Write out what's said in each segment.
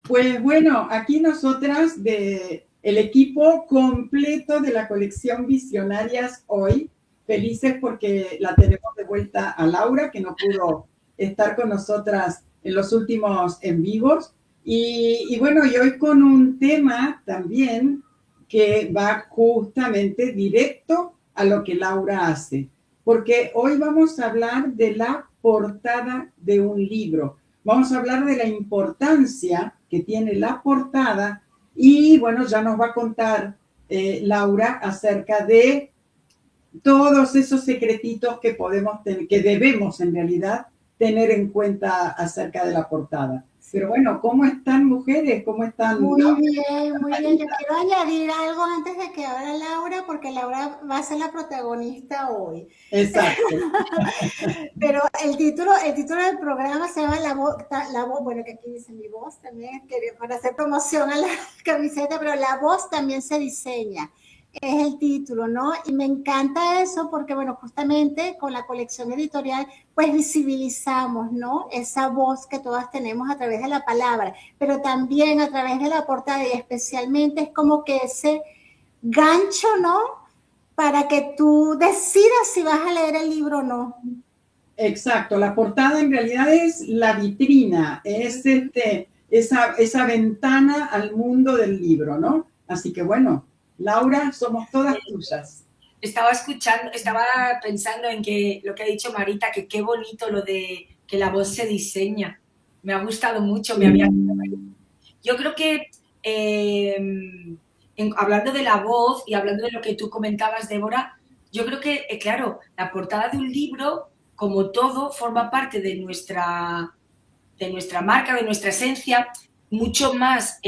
Pues bueno, aquí nosotras el equipo completo de la colección Visionarias hoy, felices porque la tenemos de vuelta a Laura, que no pudo estar con nosotras en los últimos en vivos. Y bueno, y hoy con un tema también que va justamente directo a lo que Laura hace, porque hoy vamos a hablar de la portada de un libro. Vamos a hablar de la importancia que tiene la portada y bueno, ya nos va a contar Laura acerca de todos esos secretitos que podemos tener, que debemos en realidad tener en cuenta acerca de la portada. Pero bueno, ¿cómo están mujeres? ¿Cómo están? Muy bien, muy bien. Yo quiero añadir algo antes de que abra Laura, porque Laura va a ser la protagonista hoy. Exacto. Pero el título del programa se llama La Voz, bueno, que aquí dice mi voz también, para hacer promoción a la camiseta, pero la voz también se diseña. Es el título, ¿no? Y me encanta eso porque, bueno, justamente con la colección editorial, pues visibilizamos, ¿no? Esa voz que todas tenemos a través de la palabra, pero también a través de la portada y especialmente es como que ese gancho, ¿no? Para que tú decidas si vas a leer el libro o no. Exacto, la portada en realidad es la vitrina, es esa ventana al mundo del libro, ¿no? Así que bueno, Laura, somos todas tuyas. Estaba escuchando, estaba pensando en que lo que ha dicho Marita, que qué bonito lo de que la voz se diseña. Me ha gustado mucho, me había... Yo creo que hablando de la voz y hablando de lo que tú comentabas, Débora, yo creo que, claro, la portada de un libro, como todo, forma parte de nuestra marca, de nuestra esencia, mucho más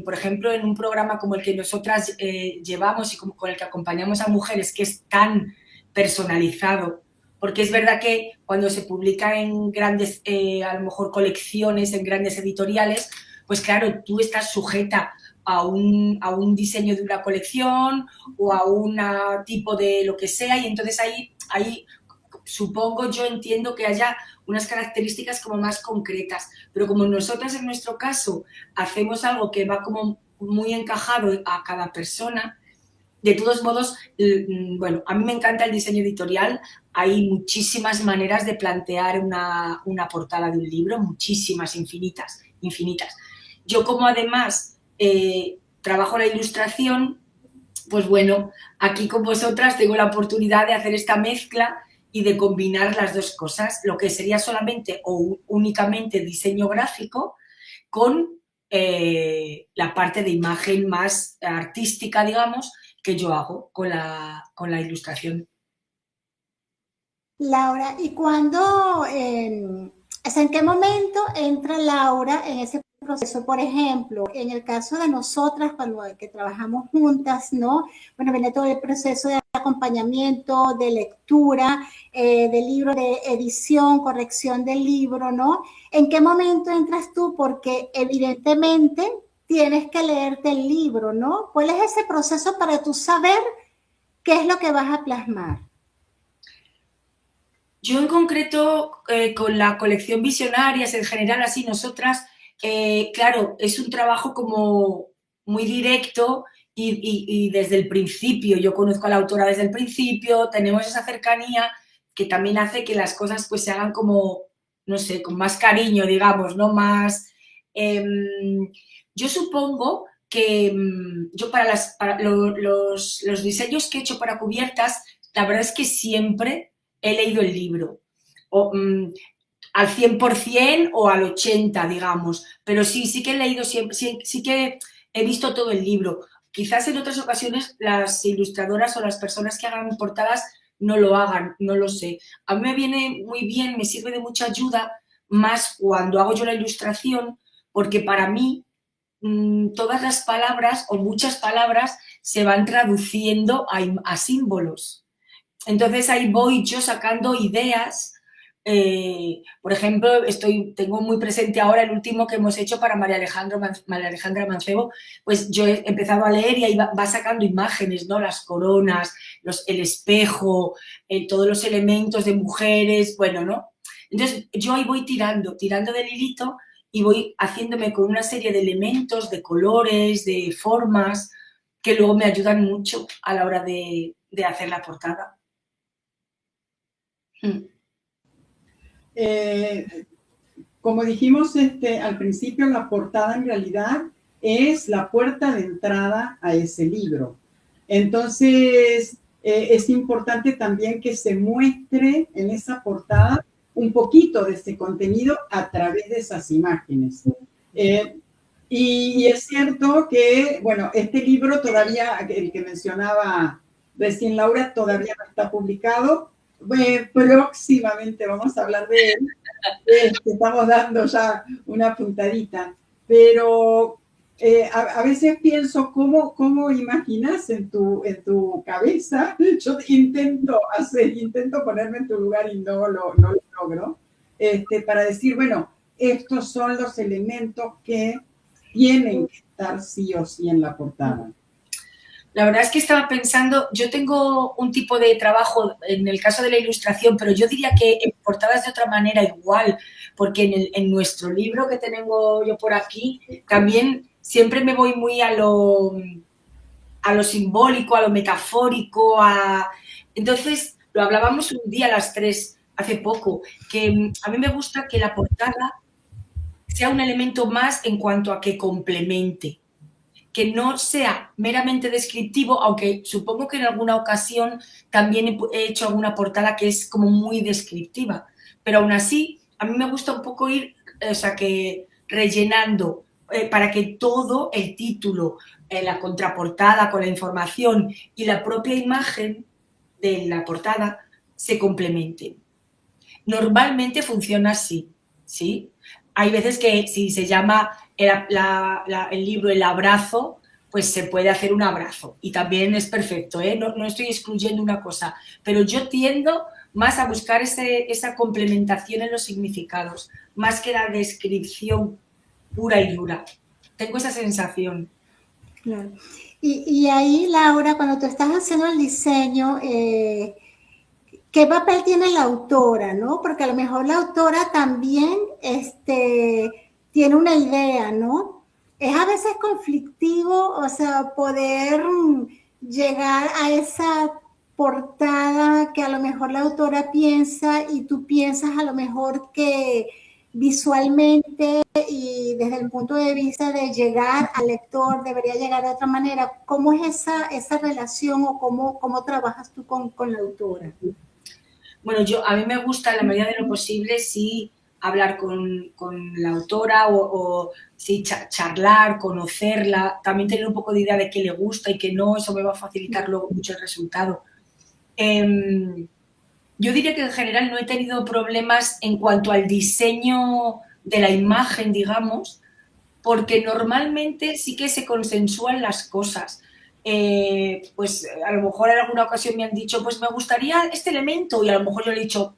por ejemplo, en un programa como el que nosotras llevamos y con el que acompañamos a mujeres, que es tan personalizado, porque es verdad que cuando se publica en grandes, a lo mejor, colecciones, en grandes editoriales, pues claro, tú estás sujeta a un diseño de una colección o a un tipo de lo que sea, y entonces ahí supongo, yo entiendo que haya unas características como más concretas, pero como nosotras en nuestro caso hacemos algo que va como muy encajado a cada persona, de todos modos, bueno, a mí me encanta el diseño editorial, hay muchísimas maneras de plantear una portada de un libro, muchísimas, infinitas, infinitas. Yo como además trabajo la ilustración, pues bueno, aquí con vosotras tengo la oportunidad de hacer esta mezcla y de combinar las dos cosas, lo que sería solamente o únicamente diseño gráfico con la parte de imagen más artística, digamos, que yo hago con la ilustración. Laura, ¿y cuándo, en qué momento entra Laura en ese proceso? Por ejemplo, en el caso de nosotras, cuando que trabajamos juntas, ¿no? Bueno, viene todo el proceso de acompañamiento, de lectura, de libro, de edición, corrección del libro, ¿no? ¿En qué momento entras tú? Porque evidentemente tienes que leerte el libro, ¿no? ¿Cuál es ese proceso para tú saber qué es lo que vas a plasmar? Yo en concreto, con la colección Visionarias, en general así nosotras, claro, es un trabajo como muy directo y desde el principio, yo conozco a la autora desde el principio, tenemos esa cercanía que también hace que las cosas pues se hagan como, no sé, con más cariño, digamos, ¿no? Más... yo supongo que yo los diseños que he hecho para cubiertas, la verdad es que siempre he leído el libro. O, al 100% o al 80%, digamos. Pero sí, sí que he leído siempre, sí, sí que he visto todo el libro. Quizás en otras ocasiones las ilustradoras o las personas que hagan portadas no lo hagan, no lo sé. A mí me viene muy bien, me sirve de mucha ayuda, más cuando hago yo la ilustración, porque para mí todas las palabras o muchas palabras se van traduciendo a símbolos. Entonces ahí voy yo sacando ideas. Por ejemplo, tengo muy presente ahora el último que hemos hecho para María Alejandra Mancebo, pues yo he empezado a leer y ahí va sacando imágenes, ¿no? Las coronas, el espejo, todos los elementos de mujeres, bueno, ¿no? Entonces yo ahí voy tirando del hilito y voy haciéndome con una serie de elementos, de colores, de formas, que luego me ayudan mucho a la hora de hacer la portada. Como dijimos al principio, la portada en realidad es la puerta de entrada a ese libro. Entonces, es importante también que se muestre en esa portada un poquito de ese contenido a través de esas imágenes. Y es cierto que, bueno, este libro todavía, el que mencionaba recién Laura, todavía no está publicado. Próximamente vamos a hablar de él. Estamos dando ya una puntadita, pero a veces pienso cómo imaginas en tu cabeza. Yo intento ponerme en tu lugar y no lo logro, para decir, bueno, estos son los elementos que tienen que estar sí o sí en la portada. La verdad es que estaba pensando, yo tengo un tipo de trabajo en el caso de la ilustración, pero yo diría que en portadas de otra manera igual, porque en nuestro libro que tengo yo por aquí, también siempre me voy muy a lo simbólico, a lo metafórico, Entonces, lo hablábamos un día a las 3, hace poco, que a mí me gusta que la portada sea un elemento más en cuanto a que complemente, que no sea meramente descriptivo, aunque supongo que en alguna ocasión también he hecho alguna portada que es como muy descriptiva, pero aún así a mí me gusta un poco ir, que rellenando para que todo el título, la contraportada con la información y la propia imagen de la portada se complementen. Normalmente funciona así, ¿sí? Hay veces que si se llama el libro El abrazo, pues se puede hacer un abrazo y también es perfecto, ¿eh? No estoy excluyendo una cosa, pero yo tiendo más a buscar esa complementación en los significados, más que la descripción pura y dura. Tengo esa sensación. Claro. Y ahí, Laura, cuando tú estás haciendo el diseño, ¿qué papel tiene la autora, no? Porque a lo mejor la autora también tiene una idea, ¿no? Es a veces conflictivo, o sea, poder llegar a esa portada que a lo mejor la autora piensa y tú piensas a lo mejor que visualmente y desde el punto de vista de llegar al lector debería llegar de otra manera. ¿Cómo es esa relación o cómo trabajas tú con la autora? Bueno, a mí me gusta, en la medida de lo posible, sí hablar con la autora o sí charlar, conocerla, también tener un poco de idea de qué le gusta y qué no, eso me va a facilitar luego mucho el resultado. Yo diría que en general no he tenido problemas en cuanto al diseño de la imagen, digamos, porque normalmente sí que se consensúan las cosas. Pues a lo mejor en alguna ocasión me han dicho, pues me gustaría este elemento, y a lo mejor yo le he dicho,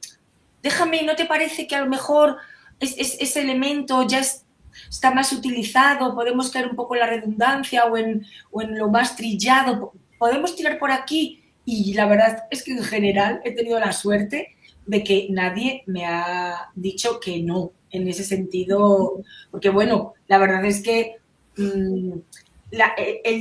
déjame, ¿no te parece que a lo mejor ese elemento ya está más utilizado? Podemos caer un poco en la redundancia o en lo más trillado, podemos tirar por aquí. Y la verdad es que en general he tenido la suerte de que nadie me ha dicho que no, en ese sentido, porque bueno, la verdad es que el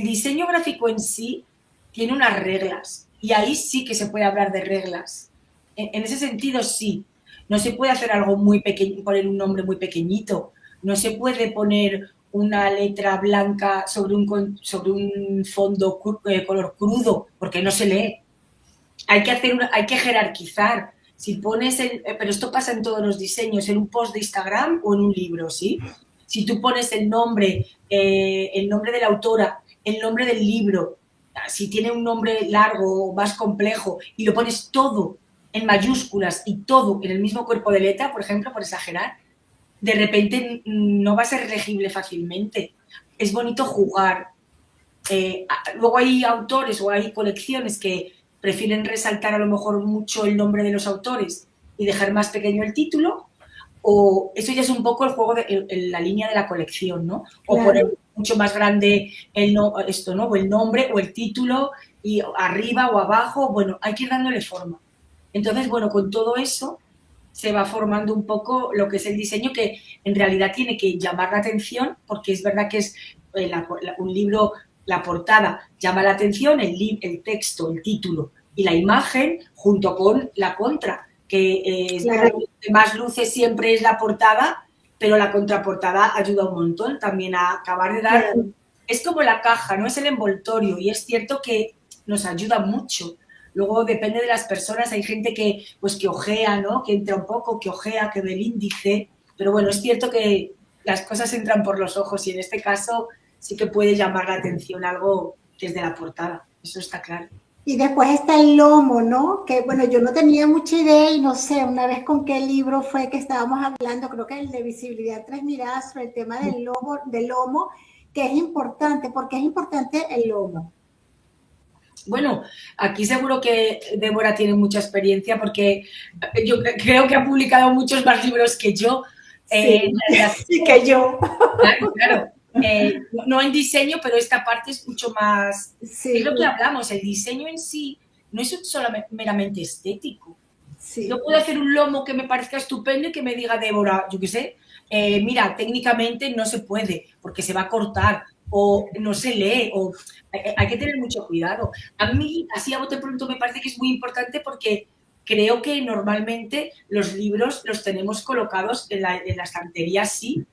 diseño gráfico en sí tiene unas reglas y ahí sí que se puede hablar de reglas. En ese sentido sí, no se puede hacer algo muy pequeño, poner un nombre muy pequeñito, no se puede poner una letra blanca sobre un fondo color crudo, porque no se lee. Hay que jerarquizar. Si pones pero esto pasa en todos los diseños, en un post de Instagram o en un libro, ¿sí? Si tú pones el nombre de la autora, el nombre del libro, si tiene un nombre largo o más complejo y lo pones todo en mayúsculas y todo en el mismo cuerpo de letra, por ejemplo, por exagerar, de repente no va a ser legible fácilmente. Es bonito jugar. Luego hay autores o hay colecciones que prefieren resaltar a lo mejor mucho el nombre de los autores y dejar más pequeño el título, o eso ya es un poco el juego de la línea de la colección, ¿no? O claro, poner mucho más grande ¿no? O el nombre o el título y arriba o abajo, bueno, hay que ir dándole forma. Entonces, bueno, con todo eso, se va formando un poco lo que es el diseño, que en realidad tiene que llamar la atención, porque es verdad que es un libro, la portada llama la atención, el texto, el título y la imagen, junto con la contra, que es verdad que más luce siempre es la portada, pero la contraportada ayuda un montón también a acabar de dar... Claro. Es como la caja, no es el envoltorio, y es cierto que nos ayuda mucho. Luego depende de las personas, hay gente que, pues, que ojea, ¿no? Que entra un poco, que ojea, que ve el índice, pero bueno, es cierto que las cosas entran por los ojos y en este caso sí que puede llamar la atención algo que es de la portada, eso está claro. Y después está el lomo, ¿no? Que bueno, yo no tenía mucha idea y no sé, una vez con qué libro fue que estábamos hablando, creo que el de Visibilidad Tres Miradas, sobre el tema del lomo, que es importante. ¿Por qué es importante el lomo? Bueno, aquí seguro que Débora tiene mucha experiencia porque yo creo que ha publicado muchos más libros que yo. Sí, que yo. Claro, claro. No en diseño, pero esta parte es mucho más... Sí, es lo que hablamos, el diseño en sí no es solo meramente estético. sí. Yo puedo hacer un lomo que me parezca estupendo y que me diga Débora, yo qué sé, mira, técnicamente no se puede porque se va a cortar o no se lee o hay que tener mucho cuidado. A mí, así a bote pronto, me parece que es muy importante porque creo que normalmente los libros los tenemos colocados en la estantería, sí.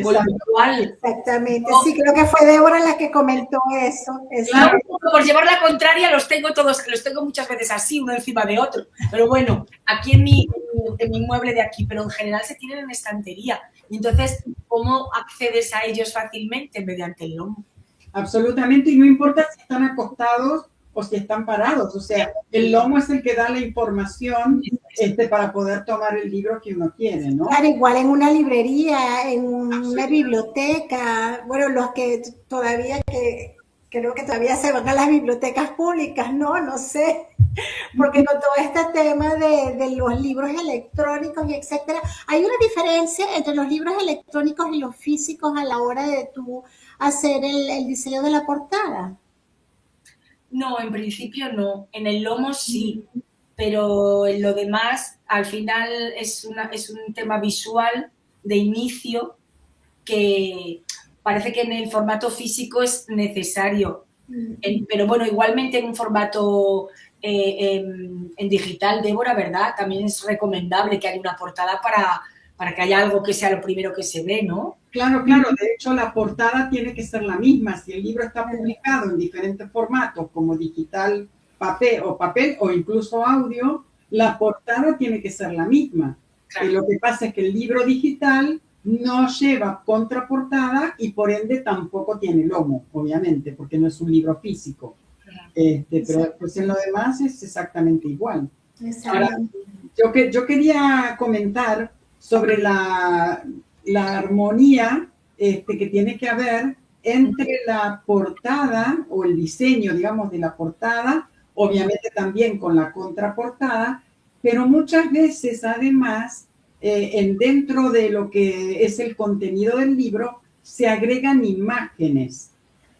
Con lo cual, Exactamente, sí, creo que fue Débora la que comentó eso. no, por llevar la contraria los tengo muchas veces así, uno encima de otro. Pero bueno, aquí en mi mueble de aquí, pero en general se tienen en estantería. Y entonces, ¿cómo accedes a ellos fácilmente? Mediante el lomo. Absolutamente, y no importa si están acostados o si están parados, o sea, el lomo es el que da la información para poder tomar el libro que uno quiere, ¿no? Claro, igual en una librería, en una biblioteca, bueno, los que todavía, que creo que todavía se van a las bibliotecas públicas, no sé, porque con todo este tema de los libros electrónicos y etcétera, hay una diferencia entre los libros electrónicos y los físicos a la hora de tú hacer el diseño de la portada. No, en principio no. En el lomo sí, pero en lo demás, al final es un tema visual de inicio que parece que en el formato físico es necesario. Pero bueno, igualmente en un formato en digital, Débora, ¿verdad? También es recomendable que haya una portada para que haya algo que sea lo primero que se ve, ¿no? Claro, claro. De hecho, la portada tiene que ser la misma. Si el libro está publicado en diferentes formatos, como digital, papel o incluso audio, la portada tiene que ser la misma. Claro. Lo que pasa es que el libro digital no lleva contraportada y por ende tampoco tiene lomo, obviamente, porque no es un libro físico. Pero pues en lo demás es exactamente igual. Ahora, yo quería comentar sobre la armonía que tiene que haber entre la portada o el diseño, digamos, de la portada, obviamente también con la contraportada, pero muchas veces además dentro de lo que es el contenido del libro se agregan imágenes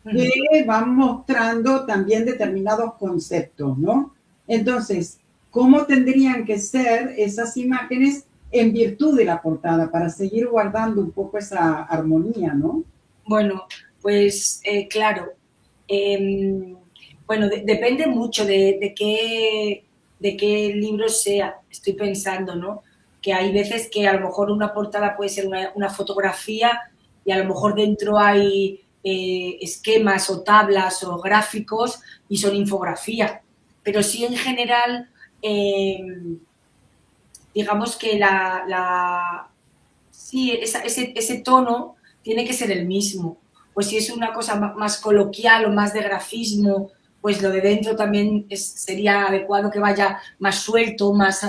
que van mostrando también determinados conceptos, ¿no? Entonces, ¿cómo tendrían que ser esas imágenes en virtud de la portada para seguir guardando un poco esa armonía, ¿no? Bueno, pues claro. Bueno, depende mucho de qué libro sea. Estoy pensando, ¿no? Que hay veces que a lo mejor una portada puede ser una fotografía y a lo mejor dentro hay esquemas o tablas o gráficos y son infografía. Pero sí, en general, digamos que sí, ese tono tiene que ser el mismo. Pues si es una cosa más coloquial o más de grafismo, pues lo de dentro también sería adecuado que vaya más suelto, más,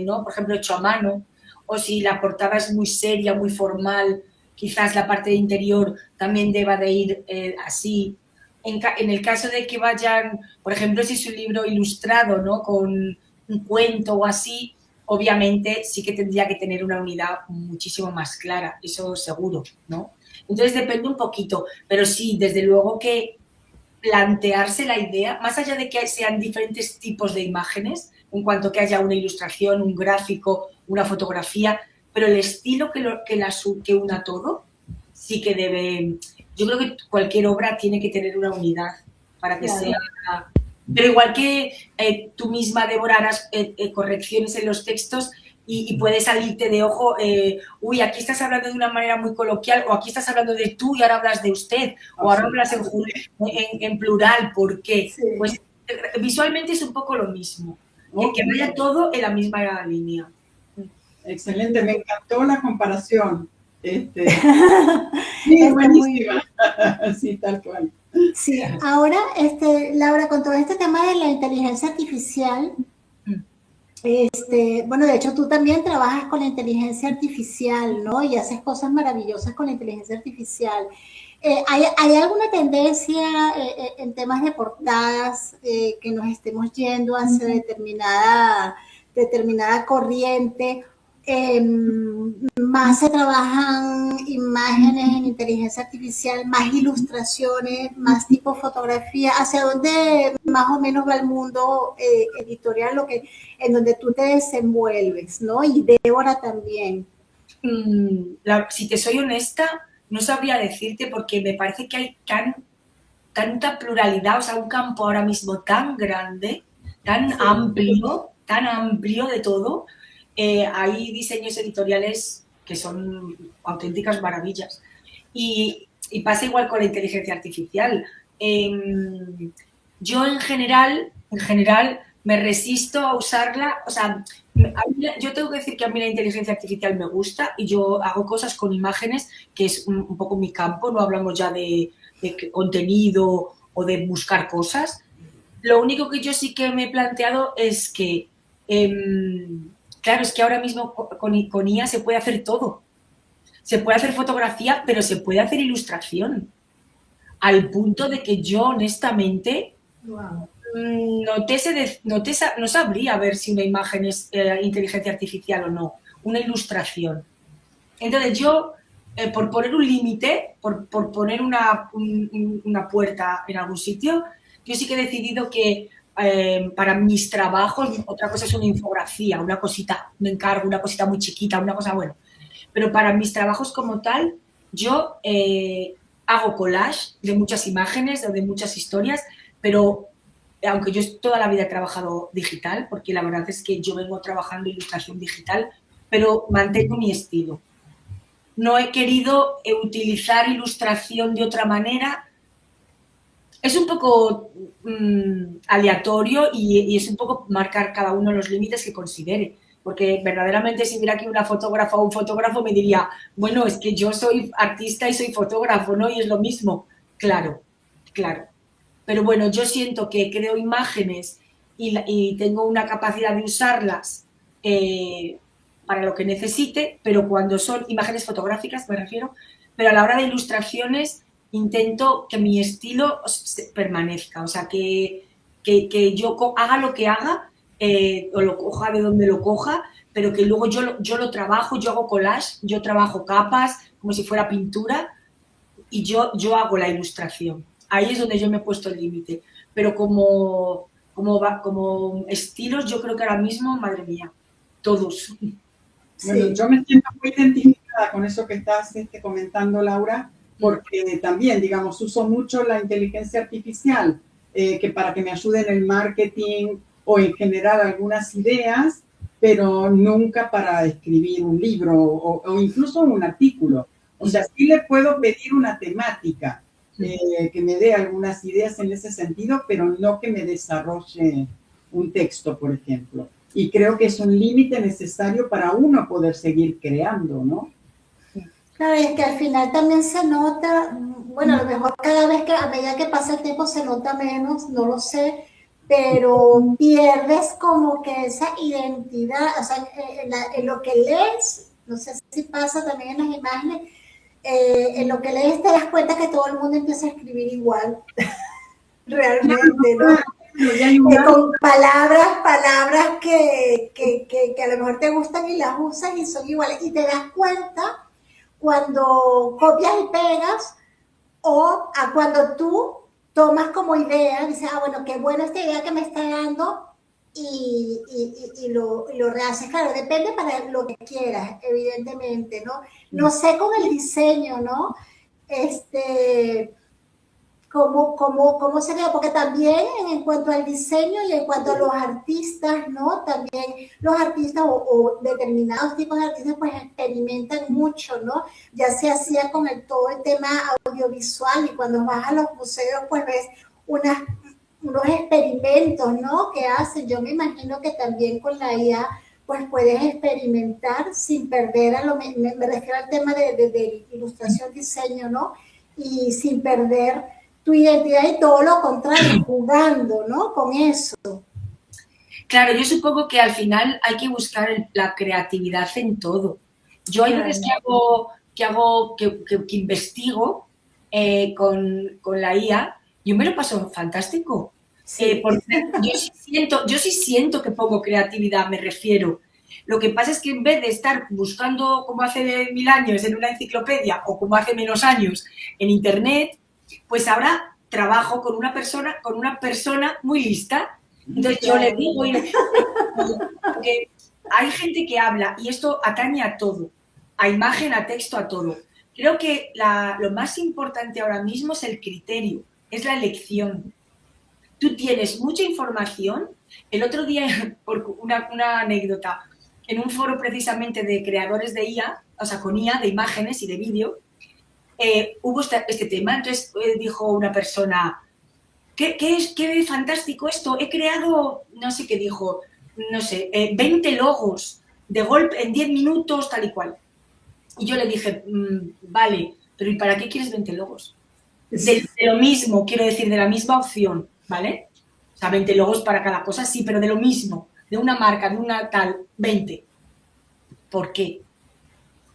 ¿no? Por ejemplo, hecho a mano. O si la portada es muy seria, muy formal, quizás la parte de interior también deba de ir así. En el caso de que vayan, por ejemplo, si es un libro ilustrado, ¿no? Con un cuento o así, obviamente sí que tendría que tener una unidad muchísimo más clara, eso seguro, ¿no? Entonces depende un poquito, pero sí, desde luego que plantearse la idea, más allá de que sean diferentes tipos de imágenes, en cuanto que haya una ilustración, un gráfico, una fotografía, pero el estilo que una todo sí que debe... Yo creo que cualquier obra tiene que tener una unidad para que sea... Pero igual que tú misma, Débora, harás correcciones en los textos y puede salirte de ojo, uy, aquí estás hablando de una manera muy coloquial, o aquí estás hablando de tú y ahora hablas de usted, o ahora hablas en plural, ¿por qué? Sí. Pues visualmente es un poco lo mismo, que vaya todo en la misma línea. Excelente, me encantó la comparación. Sí, buenísima. Sí, tal cual. Sí, ahora, Laura, con todo este tema de la inteligencia artificial, bueno, de hecho tú también trabajas con la inteligencia artificial, ¿no? Y haces cosas maravillosas con la inteligencia artificial. ¿Hay alguna tendencia en temas de portadas que nos estemos yendo hacia determinada corriente? Más se trabajan imágenes en inteligencia artificial, más ilustraciones, más tipo fotografía. ¿Hacia dónde más o menos va el mundo editorial, en donde tú te desenvuelves, ¿no? Y Débora también. Si te soy honesta, no sabría decirte porque me parece que hay tanta pluralidad, o sea, un campo ahora mismo tan grande, tan amplio de todo. Hay diseños editoriales que son auténticas maravillas. Y pasa igual con la inteligencia artificial. Yo en general me resisto a usarla. O sea, yo tengo que decir que a mí la inteligencia artificial me gusta y yo hago cosas con imágenes, que es un poco mi campo. No hablamos ya de contenido o de buscar cosas. Lo único que yo sí que me he planteado es que claro, es que ahora mismo con IA se puede hacer todo. Se puede hacer fotografía, pero se puede hacer ilustración. Al punto de que yo, honestamente, no sabría ver si una imagen es inteligencia artificial o no. Una ilustración. Entonces yo, por poner un límite, por poner una puerta en algún sitio, yo sí que he decidido que para mis trabajos, otra cosa es una infografía, una cosita, un encargo, una cosita muy chiquita, una cosa buena. Pero para mis trabajos como tal, yo hago collage de muchas imágenes, de muchas historias, pero aunque yo toda la vida he trabajado digital, porque la verdad es que yo vengo trabajando ilustración digital, pero mantengo mi estilo. No he querido utilizar ilustración de otra manera. Es un poco aleatorio y es un poco marcar cada uno los límites que considere. Porque verdaderamente si mira aquí una fotógrafa o un fotógrafo me diría, bueno, es que yo soy artista y soy fotógrafo, ¿no? Y es lo mismo. Claro. Pero bueno, yo siento que creo imágenes y tengo una capacidad de usarlas para lo que necesite, pero cuando son imágenes fotográficas, me refiero, pero a la hora de ilustraciones intento que mi estilo permanezca, o sea, que yo haga lo que haga o lo coja de donde lo coja, pero que luego yo lo trabajo, yo hago collage, yo trabajo capas como si fuera pintura y yo hago la ilustración. Ahí es donde yo me he puesto el límite, pero como estilos yo creo que ahora mismo, madre mía, todos. Bueno, yo me siento muy identificada con eso que estás comentando, Laura, porque también, digamos, uso mucho la inteligencia artificial que para que me ayude en el marketing o en generar algunas ideas, pero nunca para escribir un libro o incluso un artículo. O sea, sí le puedo pedir una temática que me dé algunas ideas en ese sentido, pero no que me desarrolle un texto, por ejemplo. Y creo que es un límite necesario para uno poder seguir creando, ¿no? Claro, es que al final también se nota, bueno, a lo mejor cada vez a medida que pasa el tiempo se nota menos, no lo sé, pero pierdes como que esa identidad, o sea, en lo que lees, no sé si pasa también en las imágenes, en lo que lees te das cuenta que todo el mundo empieza a escribir igual, realmente, ¿no? Con palabras que a lo mejor te gustan y las usas y son iguales, y te das cuenta cuando copias y pegas o cuando tú tomas como idea, dices, bueno, qué buena esta idea que me está dando y lo rehaces. Claro, depende para lo que quieras, evidentemente, ¿no? No sé con el diseño, ¿no? ¿Cómo sería? Porque también en cuanto al diseño y en cuanto a los artistas, ¿no? También los artistas o determinados tipos de artistas pues experimentan mucho, ¿no? Ya se hacía con todo el tema audiovisual y cuando vas a los museos pues ves unos experimentos, ¿no? Que hacen. Yo me imagino que también con la IA pues puedes experimentar sin perder, me refiero al tema de ilustración, diseño, ¿no? Y sin perder tu identidad y todo lo contrario, jugando, ¿no? Con eso. Claro, yo supongo que al final hay que buscar la creatividad en todo. Yo hay veces que investigo con la IA, yo me lo paso fantástico. Sí. Porque yo sí siento que pongo creatividad, me refiero. Lo que pasa es que en vez de estar buscando como hace 1000 años en una enciclopedia o como hace menos años en internet, pues ahora trabajo con una persona muy lista. Entonces yo le digo, porque hay gente que habla y esto atañe a todo, a imagen, a texto, a todo. Creo que lo más importante ahora mismo es el criterio, es la elección. Tú tienes mucha información. El otro día, por una anécdota, en un foro precisamente de creadores de IA, o sea, con IA, de imágenes y de vídeo, hubo este tema. Entonces dijo una persona, qué fantástico esto, he creado, no sé qué dijo, no sé, 20 logos de golpe en 10 minutos, tal y cual. Y yo le dije, vale, pero ¿y para qué quieres 20 logos? De lo mismo, quiero decir, de la misma opción, ¿vale? O sea, 20 logos para cada cosa, sí, pero de lo mismo, de una marca, de una tal, 20. ¿Por qué?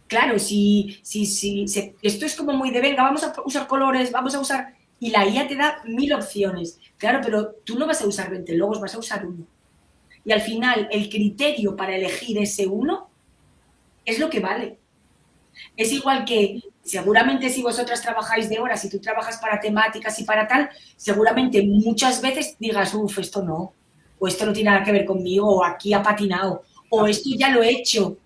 Claro, si esto es como muy de venga, vamos a usar colores, vamos a usar... Y la IA te da 1000 opciones. Claro, pero tú no vas a usar 20 logos, vas a usar uno. Y al final, el criterio para elegir ese uno es lo que vale. Es igual que, seguramente si vosotras trabajáis de horas, si tú trabajas para temáticas y para tal, seguramente muchas veces digas, esto no, o esto no tiene nada que ver conmigo, o aquí ha patinado, o esto ya lo he hecho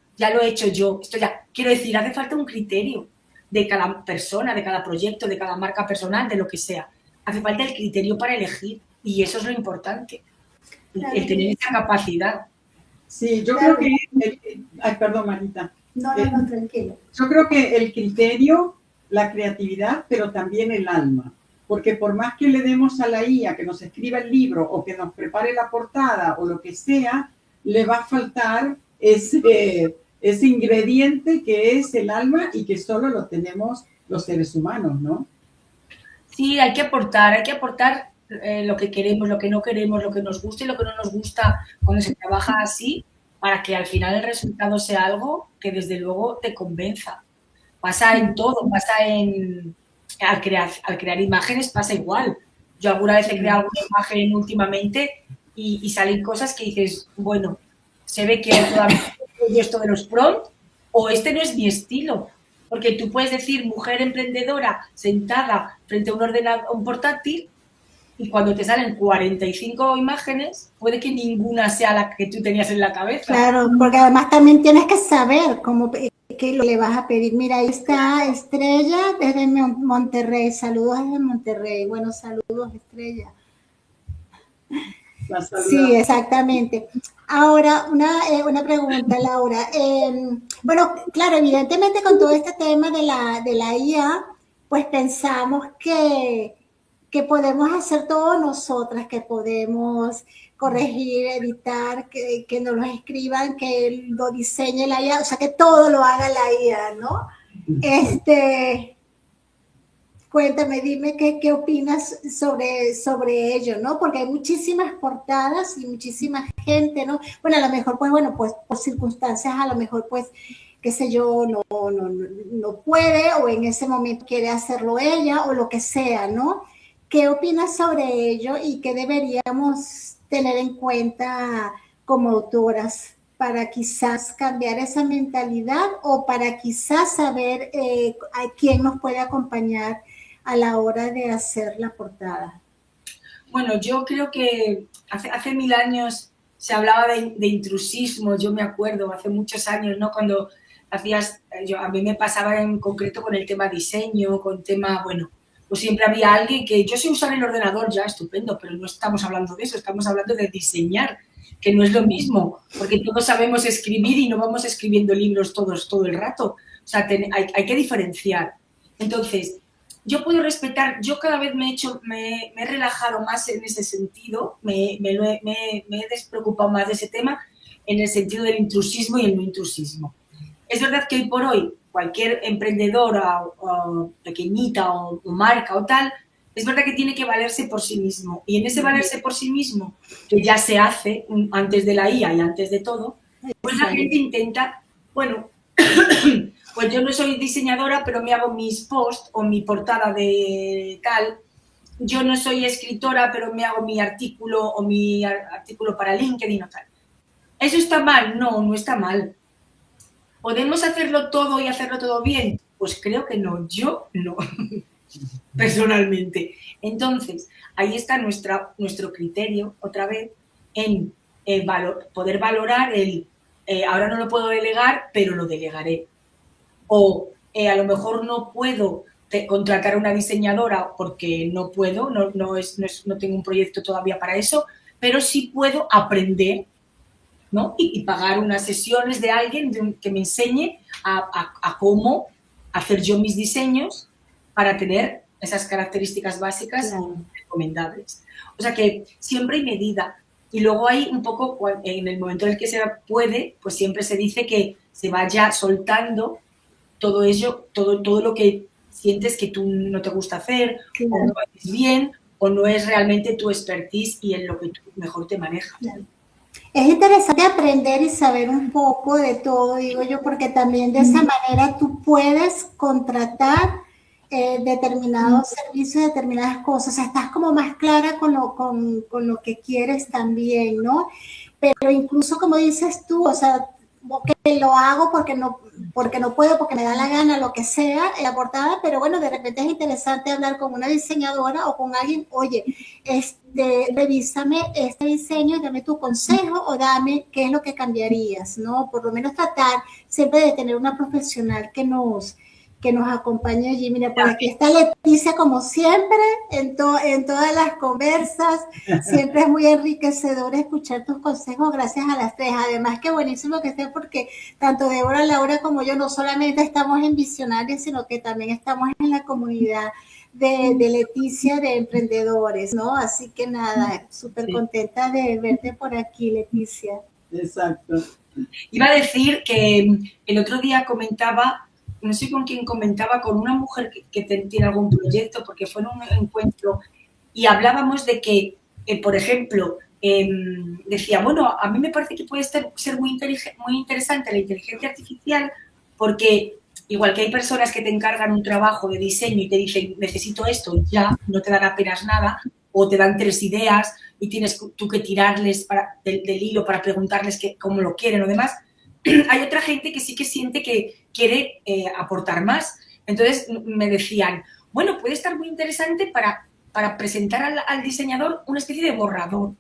yo, esto ya... Quiero decir, hace falta un criterio de cada persona, de cada proyecto, de cada marca personal, de lo que sea. Hace falta el criterio para elegir y eso es lo importante, el tener esa capacidad. Sí, yo creo que... Ay, perdón, Marita. No, tranquilo. Yo creo que el criterio, la creatividad, pero también el alma. Porque por más que le demos a la IA que nos escriba el libro o que nos prepare la portada o lo que sea, le va a faltar ese ingrediente que es el alma y que solo lo tenemos los seres humanos, ¿no? Sí, hay que aportar lo que queremos, lo que no queremos, lo que nos gusta y lo que no nos gusta cuando se trabaja así, para que al final el resultado sea algo que desde luego te convenza. Pasa en todo, al crear imágenes pasa igual. Yo alguna vez he creado alguna imagen últimamente y salen cosas que dices, bueno, se ve que todavía esto de los prompts o este no es mi estilo. Porque tú puedes decir mujer emprendedora sentada frente a un ordenador, un portátil, y cuando te salen 45 imágenes, puede que ninguna sea la que tú tenías en la cabeza. Claro, porque además también tienes que saber qué le vas a pedir. Mira, ahí está Estrella desde Monterrey. Saludos desde Monterrey. Bueno, saludos, Estrella. Sí, exactamente. Ahora, una pregunta, Laura. Bueno, claro, evidentemente con todo este tema de la IA, pues pensamos que podemos hacer todo nosotras, que podemos corregir, editar, que nos lo escriban, que lo diseñe la IA, o sea, que todo lo haga la IA, ¿no? Cuéntame, dime qué opinas sobre ello, ¿no? Porque hay muchísimas portadas y muchísima gente, ¿no? Bueno, a lo mejor, pues por circunstancias, a lo mejor, pues, qué sé yo, no puede o en ese momento quiere hacerlo ella o lo que sea, ¿no? ¿Qué opinas sobre ello y qué deberíamos tener en cuenta como autoras para quizás cambiar esa mentalidad o para quizás saber a quién nos puede acompañar a la hora de hacer la portada? Bueno, yo creo que hace 1000 años se hablaba de intrusismo, yo me acuerdo hace muchos años, ¿no? Cuando a mí me pasaba en concreto con el tema diseño, con tema, bueno, pues siempre había alguien que yo sé usar el ordenador, ya, estupendo, pero no estamos hablando de eso, estamos hablando de diseñar, que no es lo mismo, porque todos sabemos escribir y no vamos escribiendo libros todo el rato. O sea, hay que diferenciar. Entonces, yo puedo respetar, yo cada vez me he relajado más en ese sentido, me he despreocupado más de ese tema en el sentido del intrusismo y el no intrusismo. Es verdad que hoy por hoy cualquier emprendedora o pequeñita o marca o tal, es verdad que tiene que valerse por sí mismo. Y en ese valerse por sí mismo, que ya se hace antes de la IA y antes de todo, pues la gente intenta, bueno, pues yo no soy diseñadora, pero me hago mis posts o mi portada de tal. Yo no soy escritora, pero me hago mi artículo o mi artículo para LinkedIn o tal. ¿Eso está mal? No, no está mal. ¿Podemos hacerlo todo y hacerlo todo bien? Pues creo que no, yo no, personalmente. Entonces, ahí está nuestro criterio, otra vez, en poder valorar ahora no lo puedo delegar, pero lo delegaré. O a lo mejor no puedo contratar a una diseñadora porque no puedo, no tengo un proyecto todavía para eso, pero sí puedo aprender, ¿no? Y pagar unas sesiones de alguien que me enseñe a cómo hacer yo mis diseños para tener esas características básicas recomendables. O sea que siempre hay medida. Y luego hay un poco, en el momento en el que se puede, pues siempre se dice que se vaya soltando todo ello, todo lo que sientes que tú no te gusta hacer, o no haces bien, o no es realmente tu expertise y en lo que tú mejor te manejas. Es interesante aprender y saber un poco de todo, digo yo, porque también de esa manera tú puedes contratar determinados servicios, determinadas cosas. O sea, estás como más clara con lo que quieres también, ¿no? Pero incluso como dices tú, o sea, que lo hago porque no puedo, porque me da la gana, lo que sea, en la portada, pero bueno, de repente es interesante hablar con una diseñadora o con alguien, oye, revísame este diseño, dame tu consejo o dame qué es lo que cambiarías, ¿no? Por lo menos tratar siempre de tener una profesional que nos acompañe allí. Mira, por aquí está Leticia, como siempre, en todas las conversas. Siempre es muy enriquecedor escuchar tus consejos, gracias a las tres. Además, que buenísimo que esté, porque tanto Débora, Laura como yo no solamente estamos en Visionarios, sino que también estamos en la comunidad de Leticia, de emprendedores, ¿no? Así que nada, súper contenta de verte por aquí, Leticia. Exacto. Iba a decir que el otro día comentaba, no sé con quién comentaba, con una mujer que tiene algún proyecto, porque fue en un encuentro, y hablábamos de que, por ejemplo, decía, bueno, a mí me parece que puede ser muy interesante la inteligencia artificial, porque igual que hay personas que te encargan un trabajo de diseño y te dicen, necesito esto, ya, no te dan apenas nada, o te dan 3 ideas y tienes tú que tirarles del hilo para preguntarles cómo lo quieren o demás. Hay otra gente que sí que siente que quiere aportar más. Entonces me decían, bueno, puede estar muy interesante para presentar al diseñador una especie de borrador,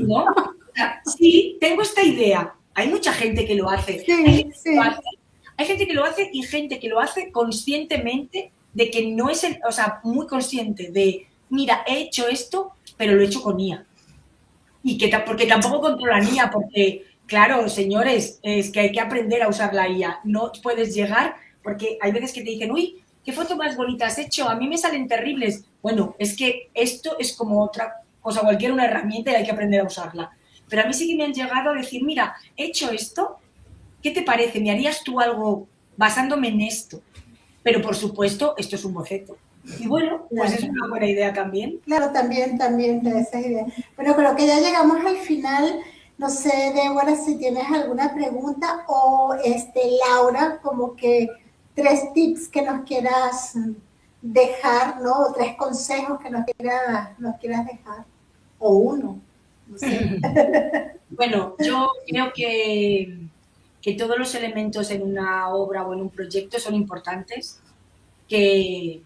¿no? O sea, sí, tengo esta idea. Hay mucha gente que lo hace. Hay gente que lo hace y gente que lo hace conscientemente de que no es, o sea, muy consciente de, mira, he hecho esto, pero lo he hecho con IA. Y porque tampoco controla la IA, porque... Claro, señores, es que hay que aprender a usar la IA. No puedes llegar, porque hay veces que te dicen, uy, ¿qué foto más bonita has hecho? A mí me salen terribles. Bueno, es que esto es como otra cosa, cualquier una herramienta y hay que aprender a usarla. Pero a mí sí que me han llegado a decir, mira, he hecho esto, ¿qué te parece? ¿Me harías tú algo basándome en esto? Pero, por supuesto, esto es un boceto. Y bueno, pues es una buena idea también. Claro, también de esa idea. Bueno, creo que ya llegamos al final. No sé, Débora, si tienes alguna pregunta o Laura, como que 3 tips que nos quieras dejar, ¿no? O 3 consejos que nos quieras dejar. O 1, no sé. Bueno, yo creo que todos los elementos en una obra o en un proyecto son importantes, que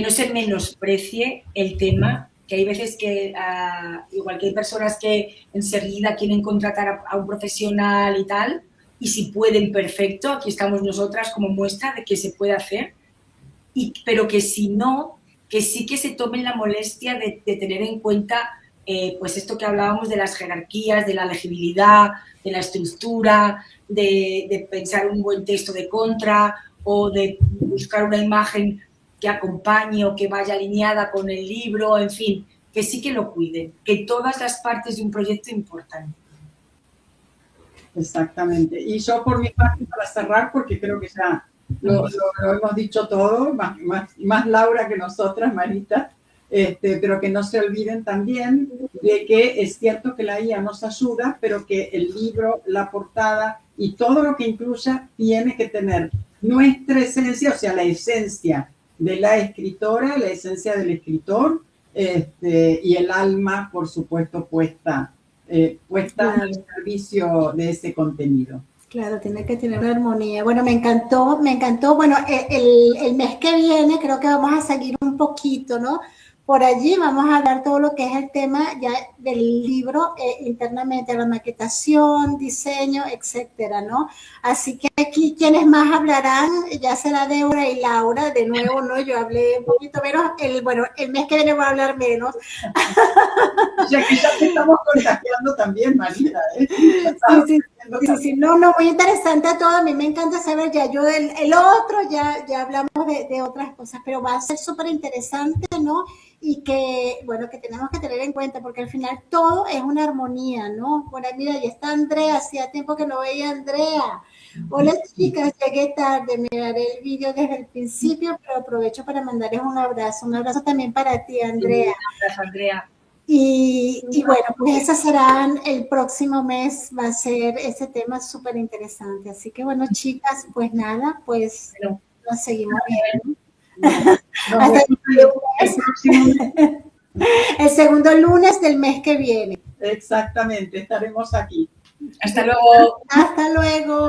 no se menosprecie el tema, que hay veces que, igual que hay personas que enseguida quieren contratar a un profesional y tal, y si pueden, perfecto, aquí estamos nosotras como muestra de que se puede hacer, pero que si no, que sí que se tomen la molestia de tener en cuenta pues esto que hablábamos de las jerarquías, de la legibilidad, de la estructura, de pensar un buen texto de contra o de buscar una imagen que acompañe o que vaya alineada con el libro, en fin, que sí que lo cuiden, que todas las partes de un proyecto importan. Exactamente. Y yo por mi parte, para cerrar, porque creo que ya lo hemos dicho todo, más Laura que nosotras, Marita, pero que no se olviden también de que es cierto que la IA nos ayuda, pero que el libro, la portada y todo lo que incluya tiene que tener nuestra esencia, o sea, la esencia de la escritora, la esencia del escritor, y el alma, por supuesto, puesta Claro. al servicio de ese contenido. Claro, tiene que tener una armonía. Bueno, me encantó. Bueno, el mes que viene creo que vamos a seguir un poquito, ¿no? Por allí vamos a hablar todo lo que es el tema ya del libro internamente, la maquetación, diseño, etcétera, ¿no? Así que aquí quienes más hablarán ya será Débora y Laura. De nuevo, ¿no? Yo hablé un poquito menos. Bueno, el mes que viene voy a hablar menos. Ya que ya te estamos contagiando también, Marita, ¿eh? Sí, no, muy interesante todo. A mí me encanta saber, ya yo el otro, ya hablamos de otras cosas, pero va a ser súper interesante, ¿no? Y que, bueno, que tenemos que tener en cuenta, porque al final todo es una armonía, ¿no? Bueno, mira, ya está Andrea, hacía tiempo que no veía a Andrea. Hola chicas, llegué tarde, miraré el vídeo desde el principio, pero aprovecho para mandarles un abrazo también para ti, Andrea. Gracias, Andrea. Y bueno, pues esas serán el próximo mes, va a ser ese tema súper interesante. Así que bueno, chicas, pues nada, pues nos seguimos viendo. Hasta el segundo lunes del mes que viene. Exactamente, estaremos aquí. Hasta luego. Hasta luego.